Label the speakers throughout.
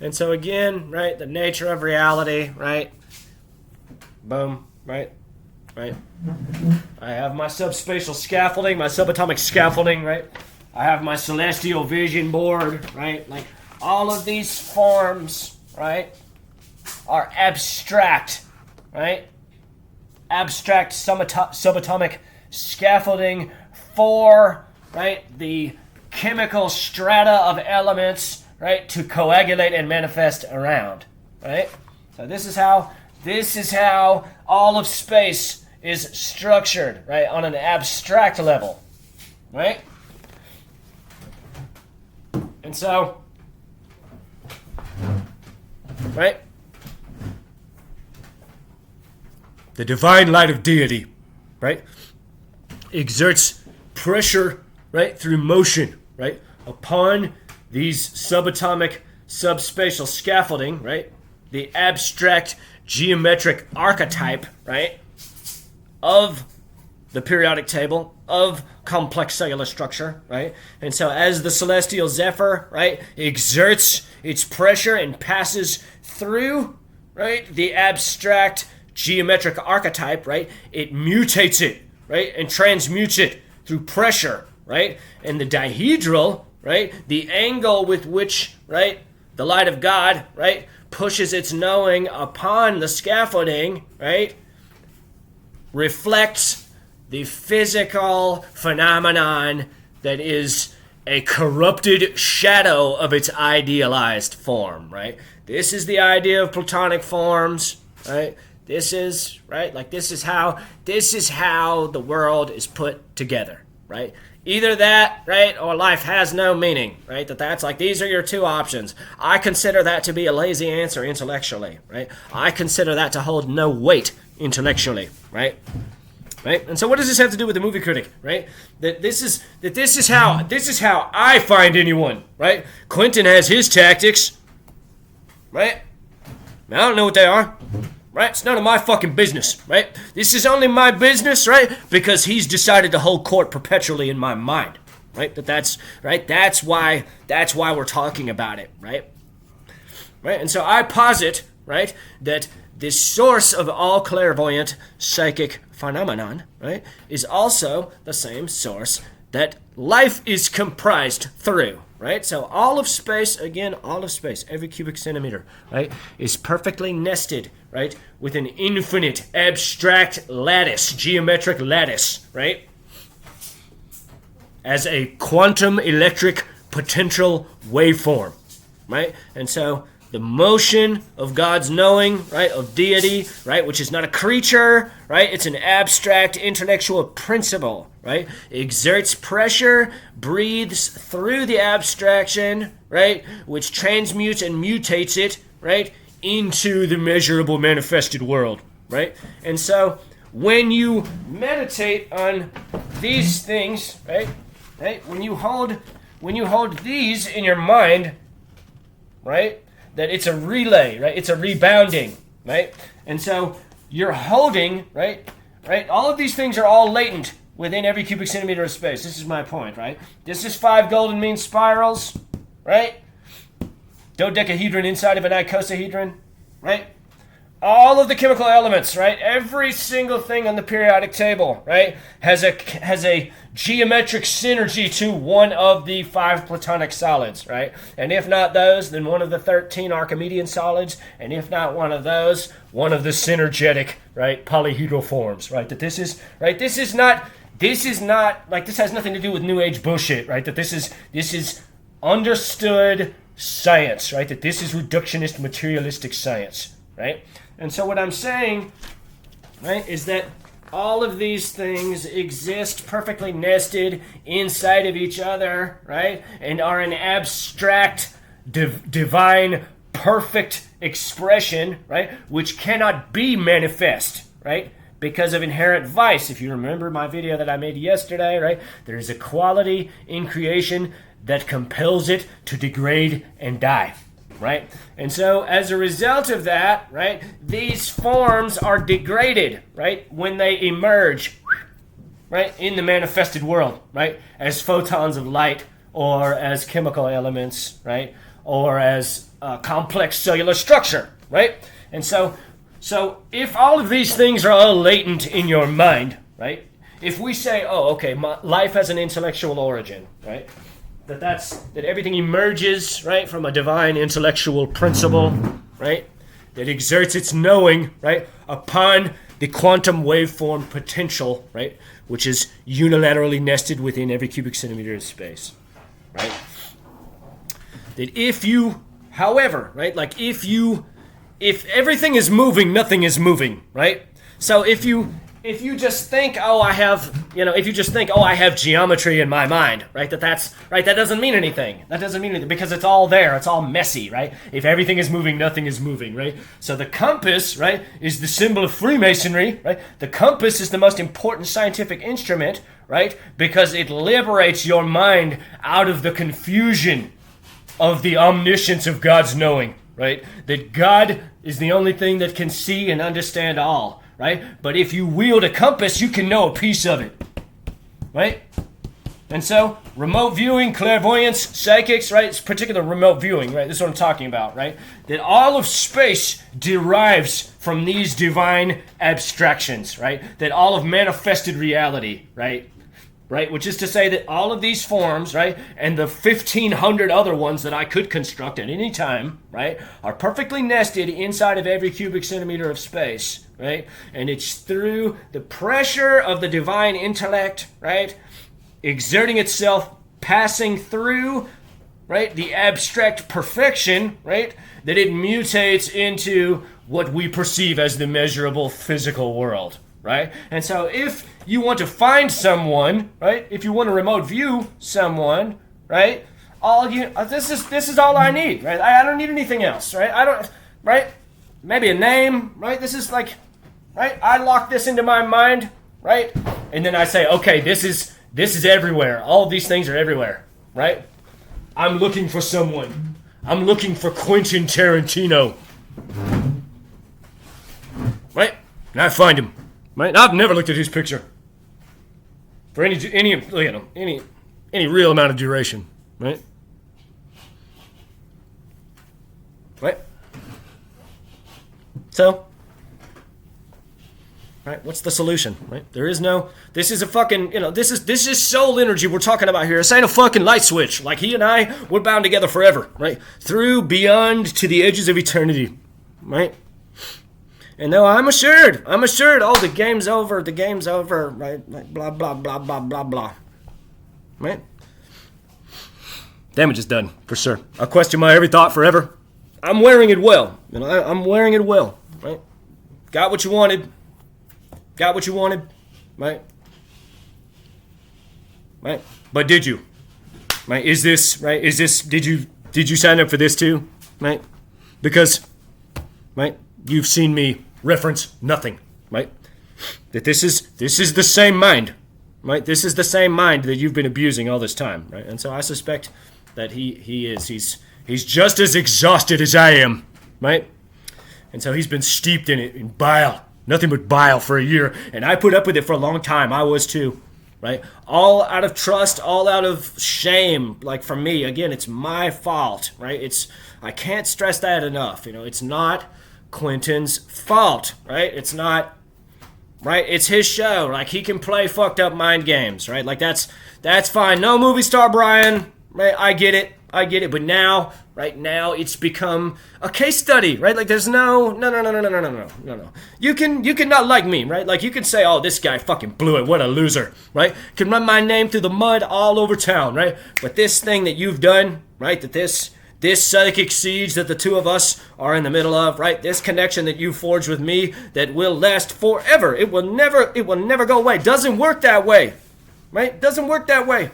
Speaker 1: And so again, right, the nature of reality, right? Boom, right? Right? I have my subspatial scaffolding, my subatomic scaffolding, right? I have my celestial vision board, right? Like all of these forms, right, are abstract, right? Abstract subatomic scaffolding for, right, the chemical strata of elements, right, to coagulate and manifest around, right? So this is how all of space is structured, right, on an abstract level, right? And so, right, the divine light of deity, right, exerts pressure, right, through motion, right, upon these subatomic subspatial scaffolding, right, the abstract geometric archetype, right, of the periodic table, of complex cellular structure, right? And so as the celestial zephyr, right, exerts its pressure and passes through, right, the abstract geometric archetype, right, it mutates it, right, and transmutes it through pressure, right? And the dihedral, right, the angle with which, right, the light of God, right, pushes its knowing upon the scaffolding, right, reflects the physical phenomenon that is a corrupted shadow of its idealized form, right? This is the idea of Platonic forms, right? This is, right, like this is how the world is put together, right? Either that, right, or life has no meaning, right? That's like, these are your two options. I consider that to be a lazy answer intellectually, right? I consider that to hold no weight intellectually, right? Right? And so what does this have to do with the movie critic, right? This is how I find anyone, right? Quentin has his tactics, right? I don't know what they are. Right? It's none of my fucking business, right? This is only my business, right? Because he's decided to hold court perpetually in my mind, right? That's right. That's why we're talking about it, right? Right? And so I posit, right, that this source of all clairvoyant psychic phenomenon, right, is also the same source that life is comprised through, right? So all of space, every cubic centimeter, right, is perfectly nested, right, with an infinite abstract lattice, geometric lattice, right, as a quantum electric potential waveform, right? And so the motion of God's knowing, right, of deity, right, which is not a creature, right, it's an abstract intellectual principle, right, exerts pressure, breathes through the abstraction, right, which transmutes and mutates it, right, into the measurable manifested world, right? And so when you meditate on these things, right, when you hold these in your mind, right, that it's a relay, right? It's a rebounding, right? And so you're holding, right? All of these things are all latent within every cubic centimeter of space. This is my point, right? This is 5 golden mean spirals, right? Dodecahedron inside of an icosahedron, right? All of the chemical elements, right? Every single thing on the periodic table, right, has a geometric synergy to one of the 5 Platonic solids, right? And if not those, then one of the 13 Archimedean solids, and if not one of those, one of the synergetic, right, polyhedral forms, right? That this is not like, this has nothing to do with New Age bullshit, right? That this is understood science, right? That this is reductionist materialistic science, right? And so what I'm saying, right, is that all of these things exist perfectly nested inside of each other, right, and are an abstract, divine, perfect expression, right, which cannot be manifest, right, because of inherent vice. If you remember my video that I made yesterday, right, there is a quality in creation that compels it to degrade and die. Right? And so as a result of that, right, these forms are degraded, right, when they emerge, right, in the manifested world, right, as photons of light or as chemical elements, right, or as complex cellular structure, right? And so if all of these things are all latent in your mind, right? If we say, oh, okay, life has an intellectual origin, right? That everything emerges, right, from a divine intellectual principle, right, that exerts its knowing, right, upon the quantum waveform potential, right, which is unilaterally nested within every cubic centimeter of space, right? That if you, however, right, like if everything is moving, nothing is moving, right? So if you just think, I have geometry in my mind, right? That doesn't mean anything. That doesn't mean anything because it's all there. It's all messy, right? If everything is moving, nothing is moving, right? So the compass, right, is the symbol of Freemasonry, right? The compass is the most important scientific instrument, right? Because it liberates your mind out of the confusion of the omniscience of God's knowing, right? That God is the only thing that can see and understand all. Right? But if you wield a compass, you can know a piece of it. Right? And so, remote viewing, clairvoyance, psychics, right? It's particular remote viewing, right? This is what I'm talking about, right? That all of space derives from these divine abstractions, right? That all of manifested reality, right? Right? Which is to say that all of these forms, right, and the 1,500 other ones that I could construct at any time, right, are perfectly nested inside of every cubic centimeter of space, right? And it's through the pressure of the divine intellect, right, exerting itself, passing through, right, the abstract perfection, right, that it mutates into what we perceive as the measurable physical world, right? And so if you want to find someone, right, if you want to remote view someone, right, this is all I need, right? I don't need anything else, right? I don't, right? Maybe a name, right? This is like, right? I lock this into my mind, right? And then I say, okay, this is everywhere. All of these things are everywhere, right? I'm looking for someone. I'm looking for Quentin Tarantino, right? And I find him, right? I've never looked at his picture for any real amount of duration, right? Right? So, right, what's the solution, right? There is no, this is a fucking, this is soul energy we're talking about here. This ain't a fucking light switch. Like he and I, we're bound together forever, right? Through, beyond, to the edges of eternity, right? And no, I'm assured, the game's over, right? Like blah, blah, blah, blah, blah, blah, right? Damage is done, for sure. I'll question my every thought forever. I'm wearing it well, I'm wearing it well, right? Got what you wanted, right? Right? But did you? Right? Did you sign up for this too? Right? Because, right, you've seen me reference nothing, right? That this is the same mind, right? This is the same mind that you've been abusing all this time, right? And so I suspect that he's just as exhausted as I am, right? And so he's been steeped in bile, nothing but bile for a year, and I put up with it for a long time. I was too, right? All out of trust, all out of shame. Like for me, again, it's my fault, right? I can't stress that enough. It's not Quentin's fault, right? It's not, right? It's his show. Like he can play fucked up mind games, right? Like that's fine. No movie star Brian, right? I get it. But now, right now, it's become a case study, right? Like there's no. You can not like me, right? Like you can say, oh, this guy fucking blew it. What a loser, right? Can run my name through the mud all over town, right? But this thing that you've done, right? That this psychic siege that the two of us are in the middle of, right? This connection that you forged with me that will last forever. It will never go away. Doesn't work that way, right? Doesn't work that way.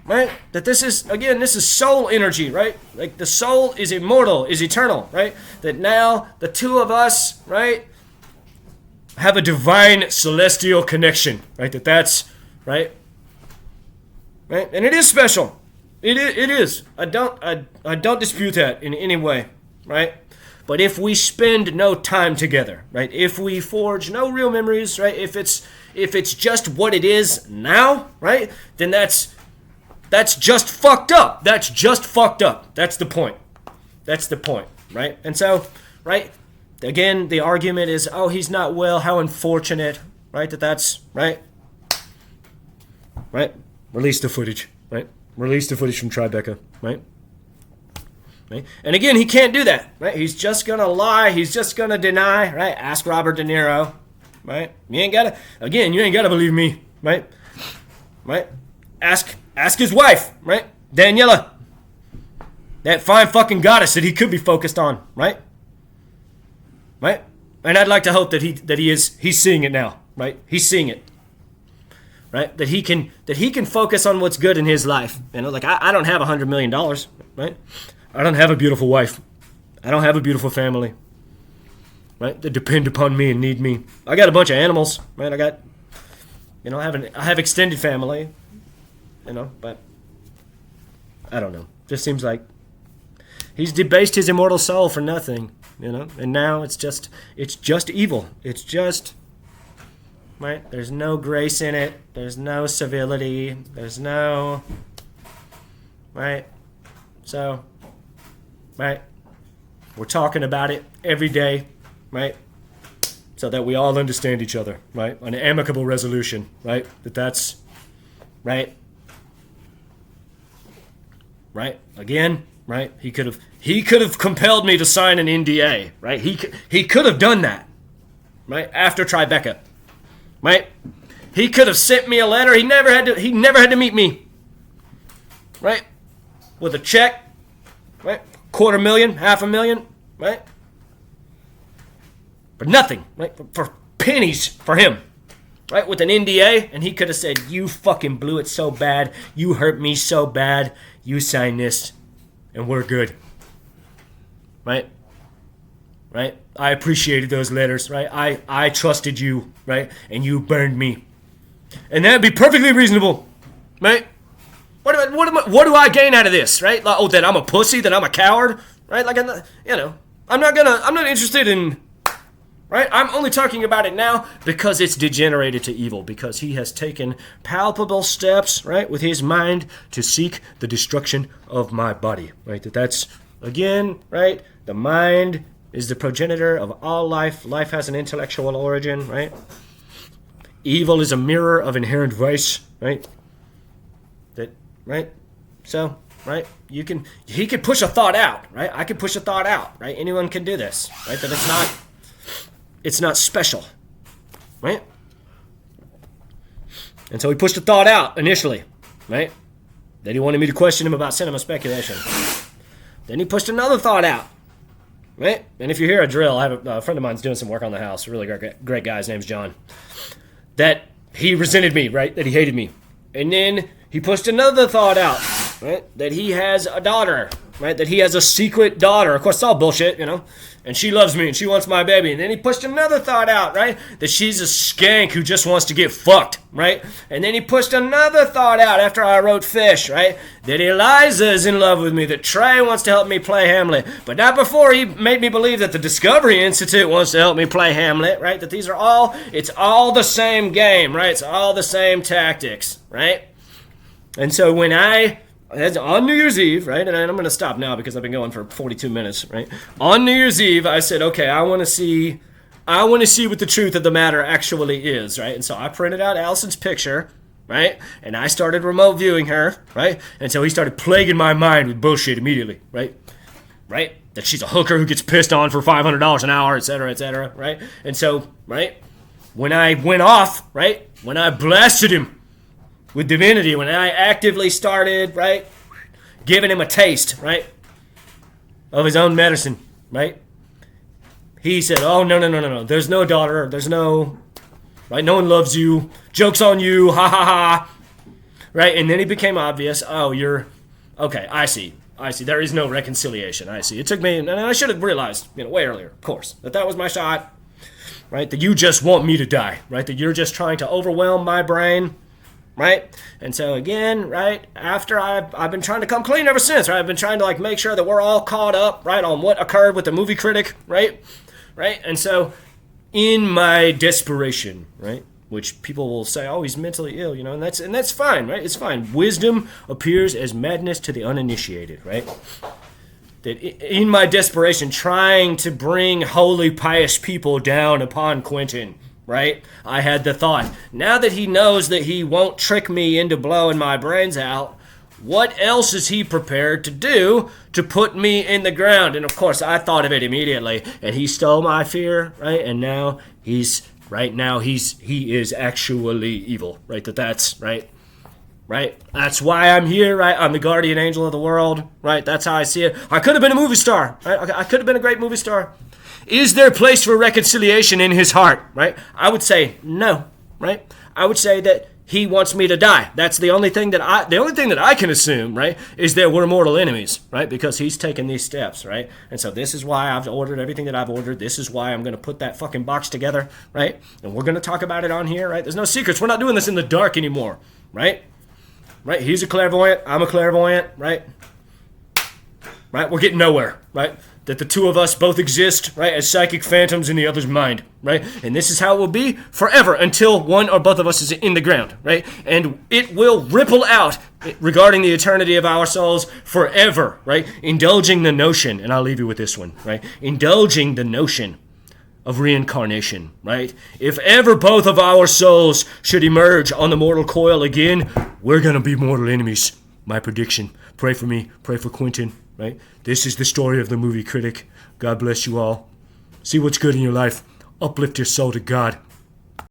Speaker 1: Right? That this is soul energy, right? Like the soul is immortal, is eternal, right? That now the two of us, right, have a divine celestial connection, right? That's, right? Right? And it is special. It is. I don't dispute that in any way, right? But if we spend no time together, right? If we forge no real memories, right? If it's just what it is now, right? Then that's That's just fucked up. That's just fucked up. That's the point. That's the point, right? And so, right, again, the argument is, oh, he's not well, how unfortunate, right, that's, right? Right? Release the footage, right? Release the footage from Tribeca, right? Right? And again, he can't do that, right? He's just going to lie. He's just going to deny, right? Ask Robert De Niro, right? You ain't got to believe me, right? Right? Ask his wife, right? Daniela. That fine fucking goddess that he could be focused on, right? Right? And I'd like to hope that he's seeing it now, right? He's seeing it. Right? That he can focus on what's good in his life. You know, like I don't have $100 million, right? I don't have a beautiful wife. I don't have a beautiful family. Right? That depend upon me and need me. I got a bunch of animals, right? I got, you know, I have extended family, you know, but I don't know. Just seems like he's debased his immortal soul for nothing, you know? And now it's just evil. It's just, right? There's no grace in it. There's no civility. There's no, right? So, right? We're talking about it every day, right? So that we all understand each other, right? An amicable resolution, right? That's, right? Right? Again, right? He could have compelled me to sign an NDA, right? He could have done that, right? After Tribeca, right? He could have sent me a letter. He never had to meet me, right? With a check, right? $250,000, $500,000, right? For nothing, right? For pennies for him, right? With an NDA, and he could have said, "You fucking blew it so bad. You hurt me so bad. You sign this, and we're good." Right? Right? I appreciated those letters, right? I trusted you, right? And you burned me. And that'd be perfectly reasonable, right? What do I gain out of this, right? Like, oh, that I'm a pussy, that I'm a coward, right? Like, I'm not interested in, right? I'm only talking about it now because it's degenerated to evil, because he has taken palpable steps, right, with his mind to seek the destruction of my body, right? That's, again, right? The mind is the progenitor of all life. Life has an intellectual origin, right? Evil is a mirror of inherent vice, right? Right? So, right? He could push a thought out, right? I could push a thought out, right? Anyone can do this, right? That it's not special, right? And so he pushed a thought out initially, right? Then he wanted me to question him about cinema speculation. Then he pushed another thought out, right? And if you hear a drill, I have a friend of mine's doing some work on the house, a really great guy, his name's John, that he resented me, right? That he hated me. And then he pushed another thought out, right? That he has a daughter, right? That he has a secret daughter. Of course, it's all bullshit, you know? And she loves me and she wants my baby. And then he pushed another thought out, right? That she's a skank who just wants to get fucked, right? And then he pushed another thought out after I wrote Fish, right? That Eliza's in love with me, that Trey wants to help me play Hamlet. But not before he made me believe that the Discovery Institute wants to help me play Hamlet, right? That it's all the same game, right? It's all the same tactics, right? And so when on New Year's Eve, right, and I'm going to stop now because I've been going for 42 minutes, right? On New Year's Eve, I said, okay, I want to see what the truth of the matter actually is, right? And so I printed out Allison's picture, right? And I started remote viewing her, right? And so he started plaguing my mind with bullshit immediately, right? Right? That she's a hooker who gets pissed on for $500 an hour, et cetera, right? And so, right, when I went off, right, when I blasted him with divinity, when I actively started, right, giving him a taste, right, of his own medicine, right, he said, oh, no, there's no daughter, there's no, right, no one loves you, joke's on you, ha ha ha, right, and then it became obvious, oh, okay, I see, there is no reconciliation, I see. It took me, and I should have realized, way earlier, of course, that was my shot, right, that you just want me to die, right, that you're just trying to overwhelm my brain, right? And so again, right, after I've been trying to come clean ever since, right? I've been trying to make sure that we're all caught up, right, on what occurred with the movie Critic, right? And so in my desperation, right, which people will say, oh, he's mentally ill, and that's fine, right? It's fine. Wisdom appears as madness to the uninitiated, right? That in my desperation, trying to bring holy, pious people down upon Quentin, right? I had the thought, now that he knows that he won't trick me into blowing my brains out, what else is he prepared to do to put me in the ground? And of course, I thought of it immediately, and he stole my fear, right? And now he is actually evil, right? That's right. Right? That's why I'm here, right? I'm the guardian angel of the world, right? That's how I see it. I could have been a movie star, right? I could have been a great movie star. Is there place for reconciliation in his heart, right? I would say no, right? I would say that he wants me to die. That's the only thing that I can assume, right, is that we're mortal enemies, right? Because he's taken these steps, right? And so this is why I've ordered everything that I've ordered. This is why I'm going to put that fucking box together, right? And we're going to talk about it on here, right? There's no secrets. We're not doing this in the dark anymore, right? Right, he's a clairvoyant, I'm a clairvoyant, right? Right, we're getting nowhere, right? That the two of us both exist, right, as psychic phantoms in the other's mind, right? And this is how it will be forever until one or both of us is in the ground, right? And it will ripple out regarding the eternity of our souls forever, right? Indulging the notion, and I'll leave you with this one, right? Indulging the notion of reincarnation, right? If ever both of our souls should emerge on the mortal coil again, we're going to be mortal enemies. My prediction. Pray for me. Pray for Quentin, right? This is the story of the movie Critic. God bless you all. See what's good in your life. Uplift your soul to God.